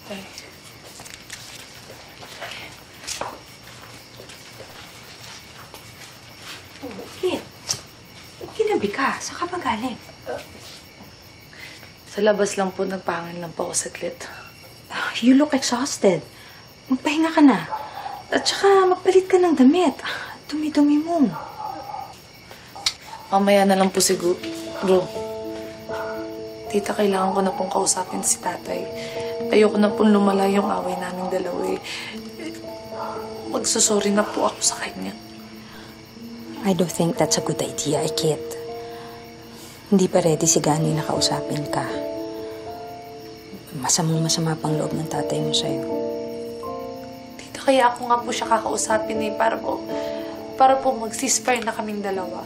Tay. Kit, kinabi ka. Saan ka ba galing? Sa labas lang po, nagpahangan lang po ako saglit. You look exhausted. Magpahinga ka na. At saka magpalit ka ng damit. Dumi-dumi mo. Mamaya na lang po siguro. Bro, tita, kailangan ko na pong kausapin si tatay. Ayoko na pong lumala yung away naming dalawa eh. Magsusorry na po ako sa kanya. I don't think that's a good idea, Kit. Hindi pa ready si Gani na kausapin ka. Masamang-masama pang loob ng tatay mo sa'yo. Tita, kaya ako nga po siya kakausapin eh. Para po mag-ceasefire na kaming dalawa.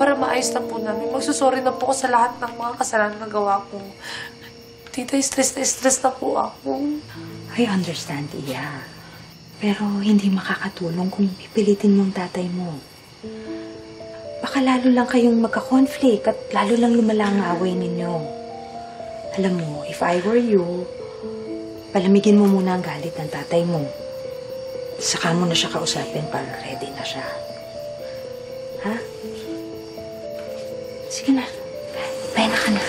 Para maayos na po namin. Magsusorry na po ako sa lahat ng mga kasalanan na gawa ko. Tita, stress na po ako. I understand, Iya. Pero hindi makakatulong kung pipilitin mo ang tatay mo. Baka lalo lang kayong magka-conflict at lalo lang lumala ang away ninyo. Alam mo, if I were you, palamigin mo muna ang galit ng tatay mo. Saka mo na siya kausapin para ready na siya. Ha? Sige na. Pahinga ka na.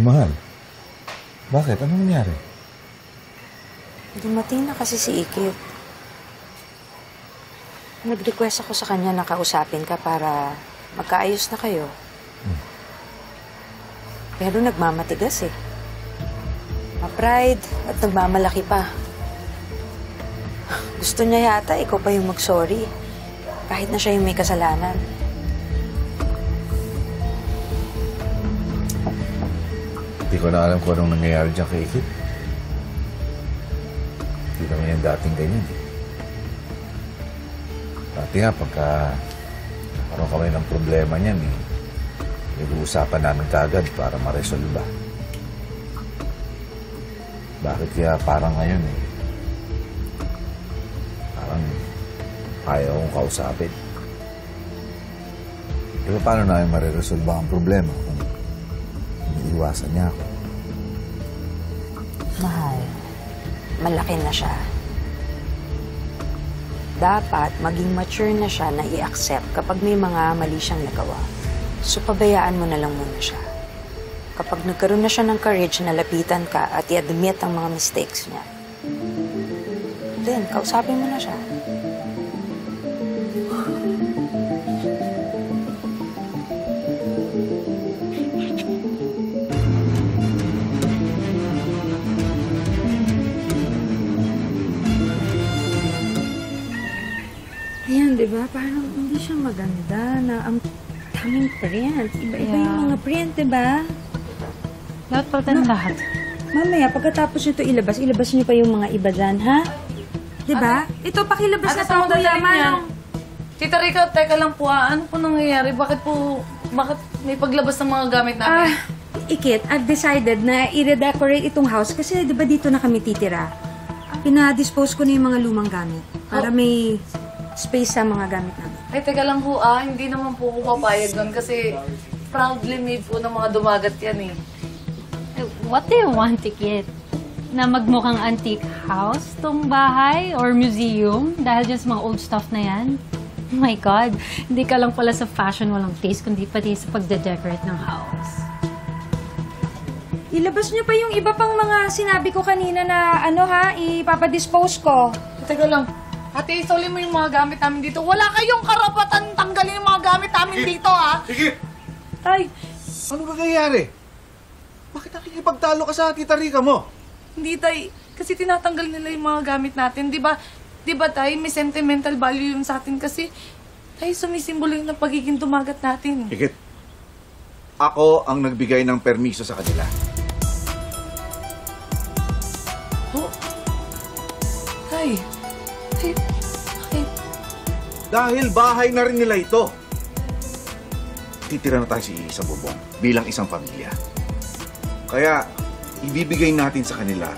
Mahal. Bakit? Anong nangyari? Dumating na kasi si Ikit. Nag-request ako sa kanya na kausapin ka para magkaayos na kayo. Pero nagmamatigas eh. Ma-pride at nagmamalaki pa. Gusto niya yata ikaw pa yung mag-sorry. Kahit na siya yung may kasalanan. Hindi ko na alam kung anong nangyayari dyan kay Ikit. Hindi kami yung dating ganyan eh. Dati nga, pagka parang kami ng problema niyan eh, nag-uusapan namin kaagad para ma-resolve. Bakit kaya parang ngayon eh, parang ayaw akong kausapin. Pero paano namin ma-resolve ang problema kung iniiwasan niya ako? Mahal, malaki na siya. Dapat maging mature na siya na i-accept kapag may mga mali siyang nagawa. So, pabayaan mo na lang muna siya. Kapag nagkaroon na siya ng courage na lapitan ka at i-admit ang mga mistakes niya, then, kausapin mo na siya. Ayan, di ba? Parang hindi siya maganda na ang daming print. Iba-iba yung mga print, di ba? Lahat pala ng lahat. Mamaya, pagkatapos ito ilabas niyo pa yung mga iba dyan, ha? Di ba? Ito, pakilabas na Ate, ito, Kuya Manong. Tita Rica, teka lang po ano po nangyayari? Bakit may paglabas ng mga gamit namin? Ikit, I've decided na i-redecorate itong house kasi di ba dito na kami titira? Pina-dispose ko na yung mga lumang gamit para may space sa mga gamit namin. Ay, teka lang po hindi naman po ako papayag doon kasi proudly made po ng mga dumagat yan eh. What do you want, Kit? Na magmukhang antique house tong bahay or museum dahil dyan sa mga old stuff na yan? Oh my God, hindi ka lang pala sa fashion walang taste, kundi pati sa pagde-decorate ng house. Ilabas niyo pa yung iba pang mga sinabi ko kanina na ipapadispose ko. Teka lang. Ate, isoli mo yung mga gamit namin dito. Wala kayong karapatan tanggalin yung mga gamit namin dito, ha? Sige! Tay, Ano ba nangyayari? Bakit nakikipagtalo ka sa Tita Rica mo? hindi tay. Kasi tinatanggal nila yung mga gamit natin. Di ba tay, may sentimental value yung sa atin kasi tay, sumisimbolo yung pagiging dumagat natin. Higit. Ako ang nagbigay ng permiso sa kanila. Oh. Tay, Dahil bahay na rin nila ito. Titira na tayo sa bubong bilang isang pamilya. Kaya, ibibigay natin sa kanila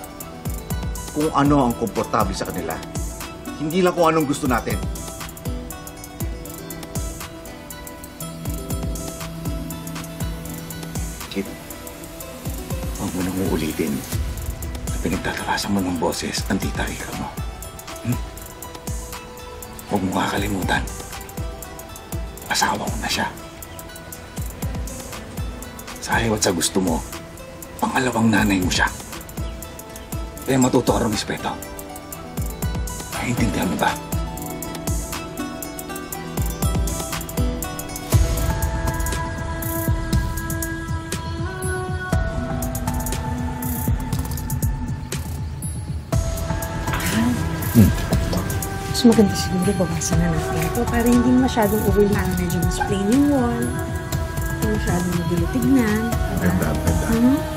kung ano ang komportable sa kanila. Hindi lang kung anong gusto natin. Kit, huwag mo nang uulitin na pinagtatakasan mo ng boses ang tita Rika mo. Huwag mo kakalimutan. Asawa ko na siya. Sa ayaw at sa gusto mo, pangalawang nanay mo siya. Kaya matuto ka ng respeto. Naiintindihan mo ba? Mas maganda siguro bawasan na natin ito para hindi masyadong overwhelming. Medyo mas plain yung wall. Hindi masyadong magulo tignan. Ganda.